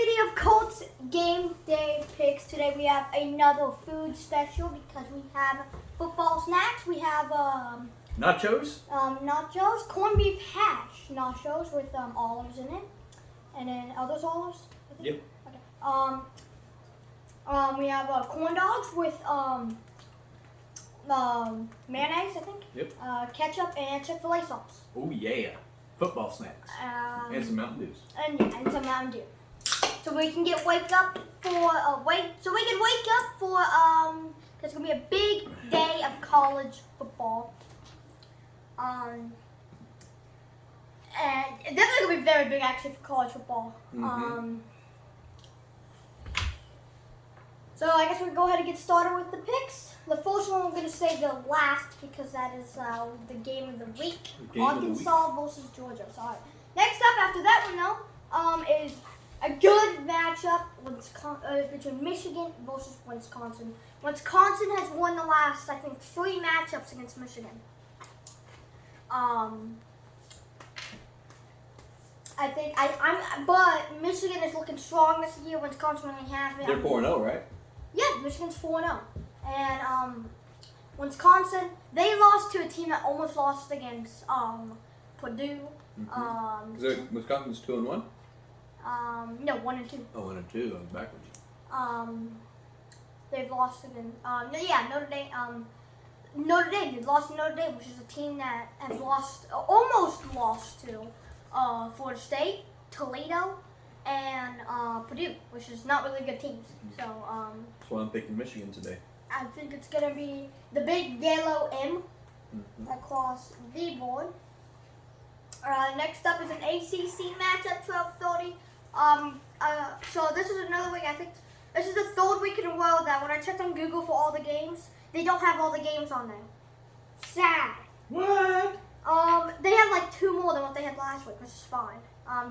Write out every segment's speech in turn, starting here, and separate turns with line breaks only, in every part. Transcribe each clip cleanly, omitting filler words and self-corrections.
video of Colts game day picks. Today we have another food special because we have football snacks. We have
nachos,
nachos, corned beef hash nachos with olives in it, and then are those olives? I think?
Yep.
Okay. We have corn dogs with mayonnaise, I think.
Yep.
Ketchup and Chick-fil-A sauce.
Oh yeah, football snacks and some Mountain Dews.
And some Mountain Dew. So we can wake up for it's gonna be a big day of college football. And it's definitely gonna be very big actually for college football.
Mm-hmm.
So I guess we'll go ahead and get started with the picks. The first one we're going to save the last because that is the game of the week. Arkansas versus Georgia. Sorry. Next up after that one though is a good matchup between Michigan versus Wisconsin. Wisconsin has won the last, I think, 3 matchups against Michigan. But Michigan is looking strong this year. Wisconsin only hasn't.
They're 4-0, right?
Yeah, Michigan's 4-0. And Wisconsin, they lost to a team that almost lost against Purdue.
Mm-hmm. Wisconsin's 2-1?
No, 1-2.
Oh, 1-2. I was backwards.
They've lost again. Notre Dame. Notre Dame. They lost to Notre Dame, which is a team that has almost lost to Florida State, Toledo, and Purdue, which is not really good teams. So
that's why I'm picking Michigan today.
I think it's gonna be the big yellow M across the board. Next up is an ACC matchup, 12:30. So this is another week. I think this is the 3rd week in a row that when I checked on Google for all the games, they don't have all the games on there. Sad.
What?
They have like 2 more than what they had last week, which is fine.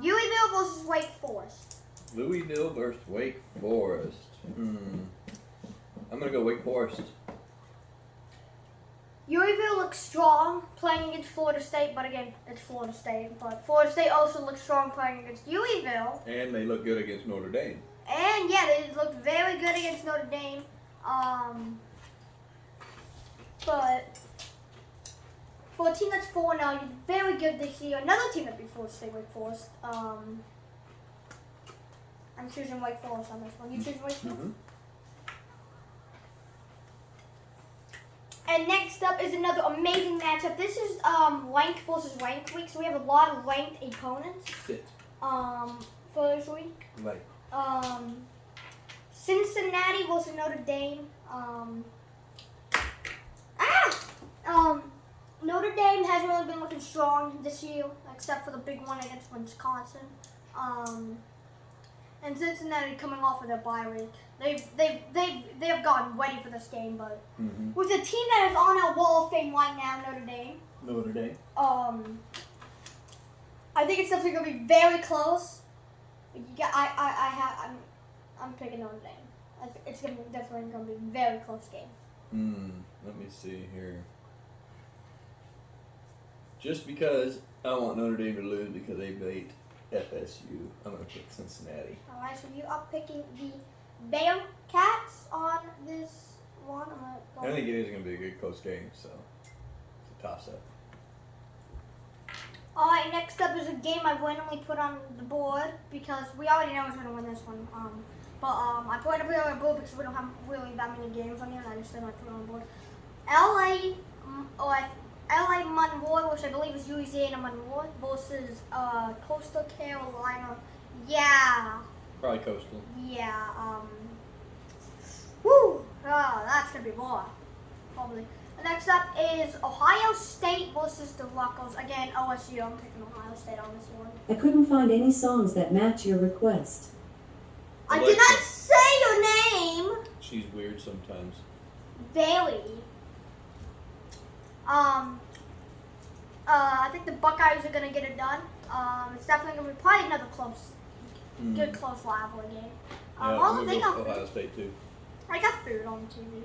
Louisville versus Wake Forest.
Louisville versus Wake Forest. I'm going to go Wake Forest.
Louisville looks strong playing against Florida State, but again, it's Florida State. But Florida State also looks strong playing against Louisville.
And they look good against Notre Dame.
And yeah, they look very good against Notre Dame. But for a team that's 4-0, you're very good this year. Another team that beat Florida State, Wake Forest. I'm choosing Wake Forest on this one. You choosing Wake Forest?
Mm-hmm.
And next up is another amazing matchup. This is ranked versus ranked week, so we have a lot of ranked opponents.
Sit.
For this week.
Right.
Cincinnati versus Notre Dame. Notre Dame hasn't really been looking strong this year, except for the big one against Wisconsin. And Cincinnati coming off of their bye week. They've gotten ready for this game, but with a team that is on our Wall of Fame right now,
Notre Dame.
I think it's definitely gonna be very close. I'm picking Notre Dame. It's definitely gonna be a very close game.
Let me see here. Just because I want Notre Dame to lose because they beat FSU, I'm going to pick Cincinnati.
Alright, so you are picking the Bearcats on this one.
I think it is going to be a good close game, so it's a toss-up.
Alright, next up is a game I randomly put on the board because we already know who's going to win this one. I put it on the board because we don't have really that many games on here, and I just didn't put it on the board. LA Monroe, which I believe is Louisiana Monroe, versus Coastal Carolina. Yeah.
Probably Coastal.
Yeah. Woo! Oh, that's gonna be more. Probably. Next up is Ohio State versus the Rutgers. Again, OSU. I'm picking Ohio State on this one.
I couldn't find any songs that match your request.
I did not say your name.
She's weird sometimes.
Very. I think the Buckeyes are gonna get it done. It's definitely gonna be probably another good close rivalry game.
They got Ohio State too.
I got food on TV.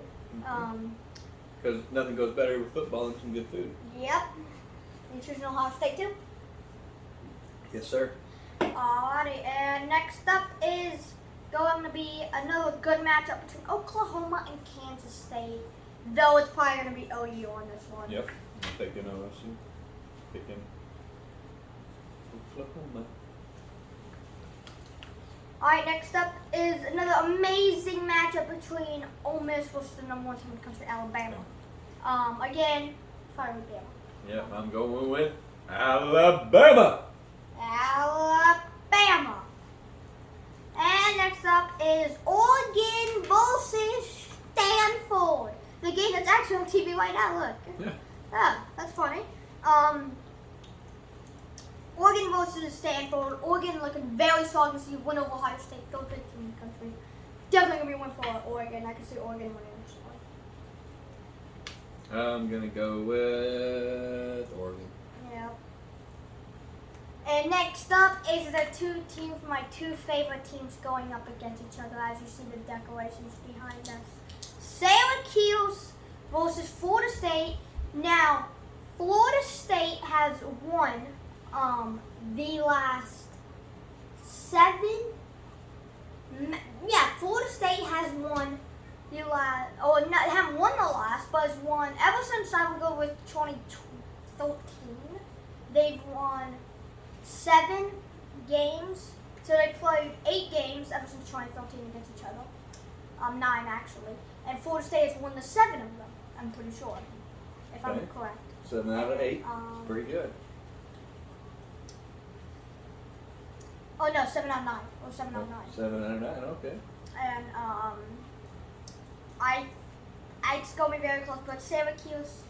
Because nothing goes better with football than some good food.
Yep. You choosing Ohio State too?
Yes, sir.
Alrighty, and next up is going to be another good matchup between Oklahoma and Kansas State. Though it's probably going to be OU on this one.
Yep. I'm picking OSU. Picking Oklahoma.
Alright, next up is another amazing matchup between Ole Miss versus the number 1 team in the country, Alabama. Again, probably Alabama.
Yep, I'm going with Alabama.
Alabama. And next up is Oregon versus Stanford. The game that's actually on TV right now, look.
Yeah.
Yeah, that's funny. Oregon versus Stanford. Oregon looking very strong to see win over Ohio State. Third big team in the country. Definitely going to be a win for Oregon. I can see Oregon winning this one.
I'm going to go with Oregon.
Yeah. And next up is the two teams, my two favorite teams going up against each other, as you see the decorations behind us. Syracuse versus Florida State. Now, Florida State has won the last 7. Florida State has won the last, haven't won the last, but has won ever since I would go with 2013. They've won 7 games. So they played 8 games ever since 2013 against each other. 9 actually. And Florida State has won the 7 of them, I'm pretty sure. If I'm correct.
7 out of 8. Pretty good.
Oh no, 7 out of 9. Or 7 out of 9.
7 out of 9, okay.
And it's going to be very close, but Syracuse,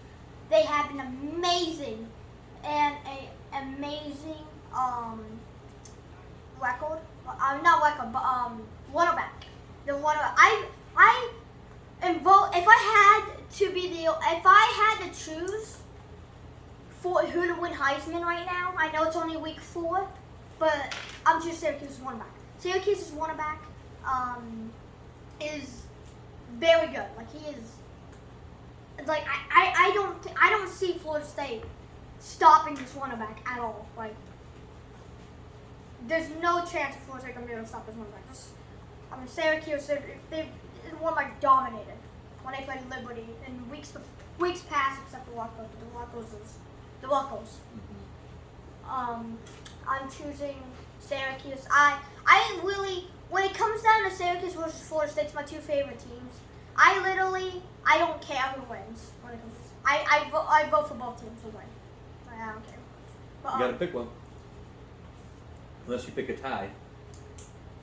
they have an amazing record. Not record, but quarterback. The quarterback. If I had to choose for who to win Heisman right now, I know it's only week 4, but I'm choosing Syracuse's quarterback. Syracuse's quarterback is very good. Like he is. Like I don't see Florida State stopping this quarterback at all. Like there's no chance of Florida State gonna be able to stop this quarterback. Syracuse they dominated when they played Liberty in weeks past, except for the Wackos. I'm choosing Syracuse. I really, when it comes down to Syracuse versus Florida State, it's my 2 favorite teams. I don't care who wins when it comes to I vote for both teams to win. I don't care. But,
you gotta pick one. Unless you pick a tie.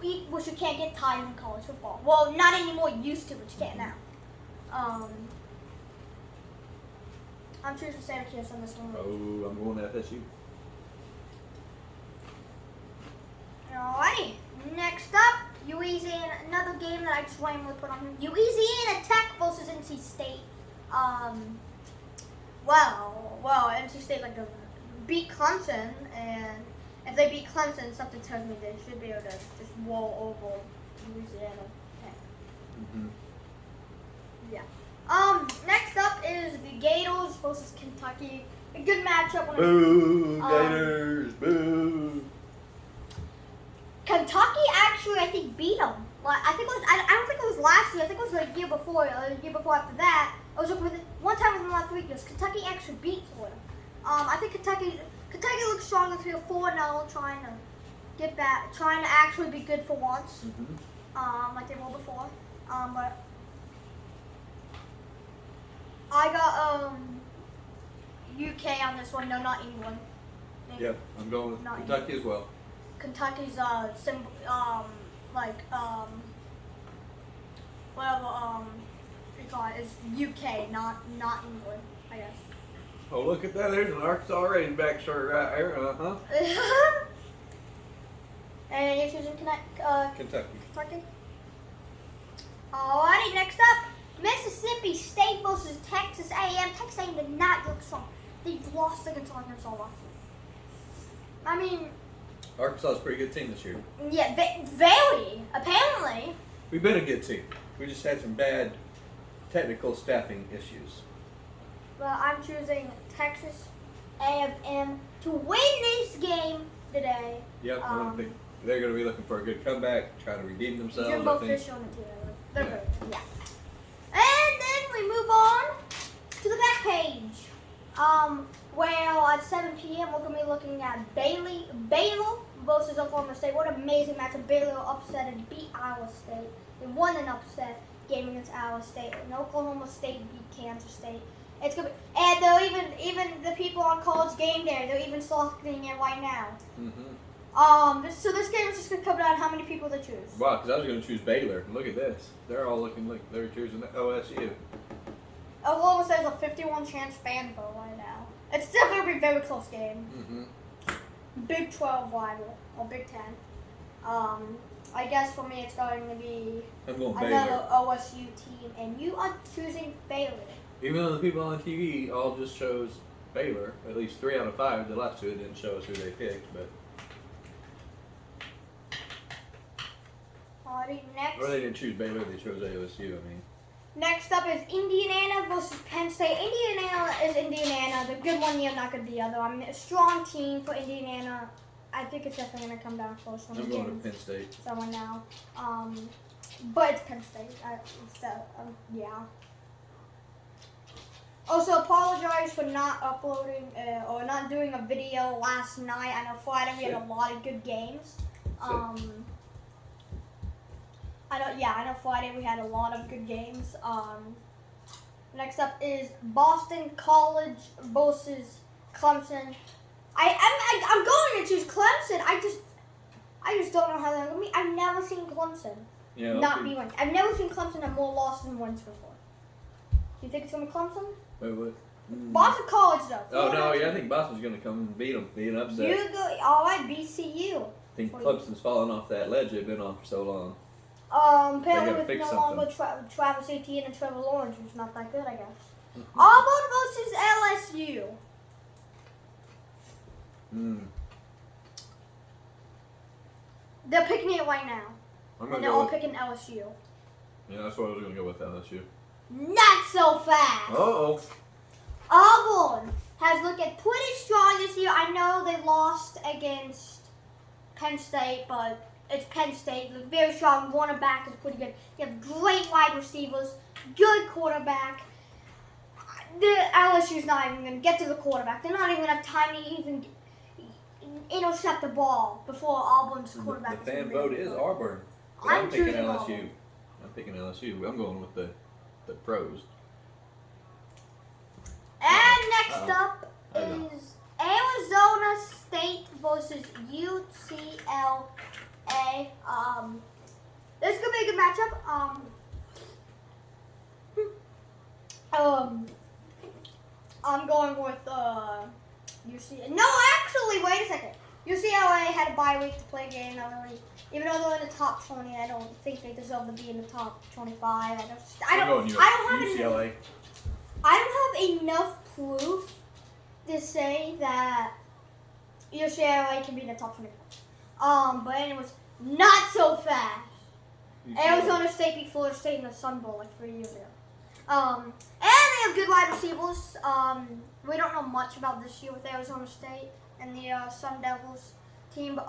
Which you can't get ties in college football. Well, not anymore. You used to, but you can't now. I'm choosing Syracuse on this one.
Oh, I'm going to FSU.
Alrighty. Next up, Louisiana. Another game that I just randomly put on here. Louisiana Tech versus NC State. NC State beat Clemson, and if they beat Clemson, something tells me they should be able to just roll over Louisiana Tech. Yeah. Next up is the Gators versus Kentucky. A good matchup.
Boo, Gators, boo.
Kentucky actually, I think, beat them. I don't think it was last year. I think it was the year before, or the year before after that. I was looking with it one time within the last 3 years. Kentucky actually beat Florida. I think Kentucky looks stronger, 3-4-0, trying to get back, trying to actually be good for once, like they were before. But I got UK on this one. No, not England.
Yep, I'm going with
Not
Kentucky as well.
Kentucky's we call it is UK, not England, I guess.
Oh, look at that! There's an Arkansas Razorback shirt right there.
And you're choosing
Kentucky.
Alrighty, next up, Mississippi State versus Texas A&M. Texas A&M did not look strong. They've lost against Arkansas last week. I mean,
Arkansas is a pretty good team this year.
Yeah, very. Apparently.
We've been a good team. We just had some bad technical staffing issues.
Well, I'm choosing Texas A&M to win this game today.
Yep. They're going to be looking for a good comeback, try to redeem themselves.
Jumbo fish on the team. They're good. Yeah. And then we move on to the back page. Well, at 7 p.m. we're going to be looking at Baylor versus Oklahoma State. What an amazing matchup. Baylor upset and beat Iowa State. They won an upset game against Iowa State. And Oklahoma State beat Kansas State. It's gonna be, and they're even the people on College Game Day, they're even selecting it right now.
Mm-hmm.
So this game is just gonna come down to how many people they choose.
Wow, because I was going to choose Baylor. Look at this. They're all looking like they're choosing OSU.
Oklahoma State has a 51 chance fan vote right now. It's definitely gonna be a very close game.
Mm-hmm.
Big 12 rival or Big 10. I guess for me it's going to be
I'm going
another
Baylor.
OSU team, and you are choosing Baylor.
Even though the people on TV all just chose Baylor, at least 3 out of 5, the last 2 didn't show us who they picked, but.
Alrighty, next.
Or they didn't choose Baylor, they chose ASU, I mean.
Next up is Indiana versus Penn State. Indiana is Indiana. The good one year, not good the other. I mean, a strong team for Indiana. I think it's definitely going to come down close.
I'm going to Penn State.
Someone now. But it's Penn State. Yeah. Also, apologize for not uploading or not doing a video last night. I know Friday we had a lot of good games. I know Friday we had a lot of good games. Next up is Boston College versus Clemson. I'm going to choose Clemson. I just don't know how they're going to be. I've never seen Clemson be ranked. I've never seen Clemson have more losses than wins before. Do you think it's going to be Clemson?
Wait, what?
Boston College though.
Oh no, yeah, I think Boston's going to come and beat them, be an upset.
You go. All right, BCU.
I think Clemson's falling off that ledge they've been on for so long.
Apparently with no longer Travis Etienne and Trevor Lawrence, who's not that good, I guess. Auburn versus LSU. They're picking it right now. And they're all picking LSU.
Yeah, that's what I was going to go with, LSU.
Not so fast.
Uh-oh.
Auburn has looked pretty strong this year. I know they lost against Penn State, but it's Penn State. They're very strong. Cornerback is pretty good. They have great wide receivers, good quarterback. The LSU's not even going to get to the quarterback. They're not even going to have time to even intercept the ball before Auburn's quarterback.
The fan vote is Auburn. I'm picking LSU. Auburn. I'm picking LSU. I'm going with the pros.
And next up is Arizona State versus UCLA. This is gonna be a good matchup. I'm going with UCLA. No, actually, wait a second. UCLA had a bye week to play a game. Even though they're in the top 20, I don't think they deserve to be in the top 25. I don't have enough proof to say that UCLA can be in the top 25. But anyways, not so fast. Arizona State beat Florida State in the Sun Bowl like 3 years ago. And they have good wide receivers. We don't know much about this year with Arizona State and the Sun Devils team. But,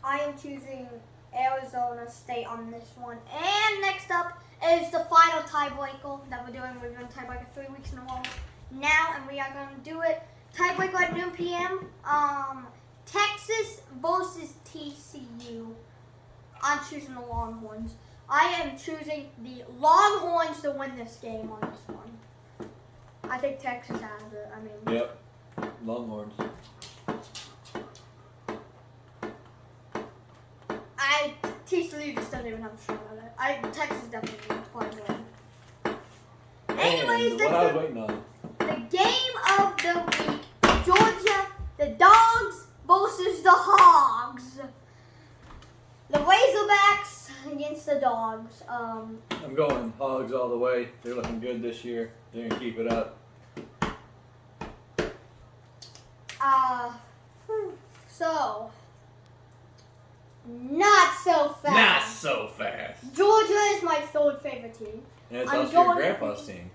I am choosing Arizona State on this one. And next up is the final tiebreaker that we're doing. We're doing tiebreaker 3 weeks in a row now, and we are going to do it tiebreaker at noon p.m. Texas versus TCU. I'm choosing the Longhorns. I am choosing the Longhorns to win this game on this one. I think Texas has it.
Yep. Longhorns.
TCU just doesn't even have a shot at it. Texas definitely wins. Anyways,
what I was waiting on.
The game of the week: Georgia, the Dogs versus the Hogs. The Razorbacks against the Dogs.
I'm going Hogs all the way. They're looking good this year. They're gonna keep it up.
So. Not so fast.
Not so fast.
Georgia is my third favorite team.
And it's also your grandpa's team.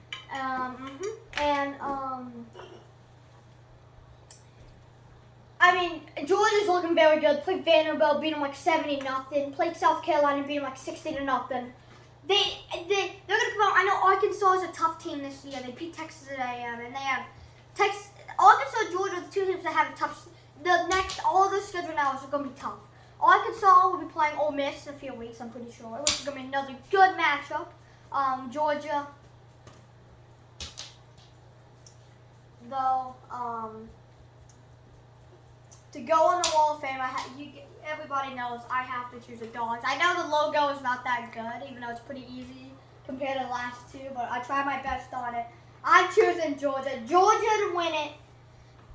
mean, Georgia's looking very good. Played Vanderbilt, beat them like 70-0. Played South Carolina, beat them like 60-0. They're gonna come out. I know Arkansas is a tough team this year. They beat Texas A&M, and they have Arkansas, Georgia, the two teams that have a tough. All the schedule now is gonna be tough. Arkansas will be playing Ole Miss in a few weeks, I'm pretty sure, which is gonna be another good matchup. Georgia, though, to go on the Wall of Fame, everybody knows I have to choose the Dogs. I know the logo is not that good, even though it's pretty easy compared to the last two, but I try my best on it. I'm choosing Georgia. Georgia to win it.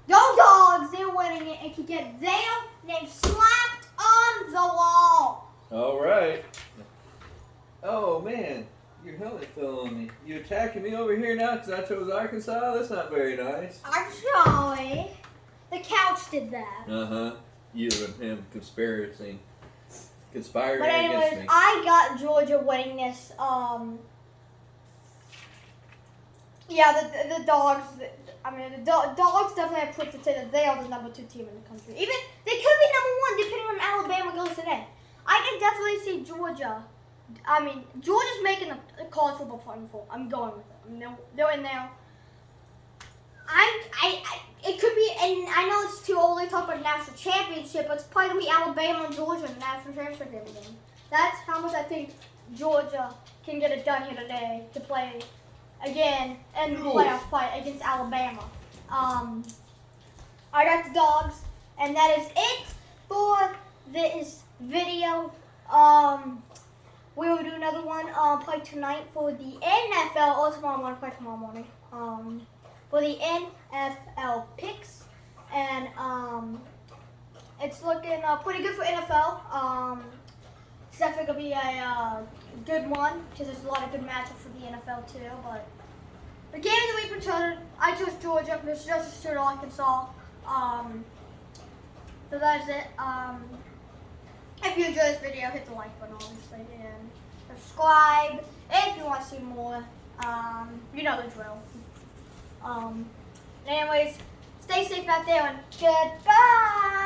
Go Dogs! They're winning it and can get their name slapped on the wall.
All right. Oh, man. Your helmet fell on me. You attacking me over here now because I chose Arkansas? That's not very nice.
I'm sorry. The couch did that.
Uh-huh. You and him conspiring
But anyways,
against me.
I got Georgia winning this. Yeah, the Dogs. The Dogs definitely have proof to say that they are the number 2 team in the country. Even they could be number 1 depending on Alabama goes today. I can definitely see Georgia. Georgia's making the college football Final Four. I'm going with it. They're in there. It could be, and I know it's too early to talk about national championship, but it's probably gonna be Alabama and Georgia in the national championship game. That's how much I think Georgia can get it done here today to play again in the playoff fight against Alabama. I got the Dogs, and that is it for this video. We will do another one play tonight for the NFL, or tomorrow morning, play tomorrow morning. For the NFL picks, and it's looking pretty good for NFL. It's definitely gonna be a good one because there's a lot of good matchups for the NFL too. But the game of the week return, I chose Georgia. This just to Arkansas. So that's it. If you enjoyed this video, hit the like button, obviously, and subscribe if you want to see more. You know the drill. Anyways, stay safe out there and goodbye!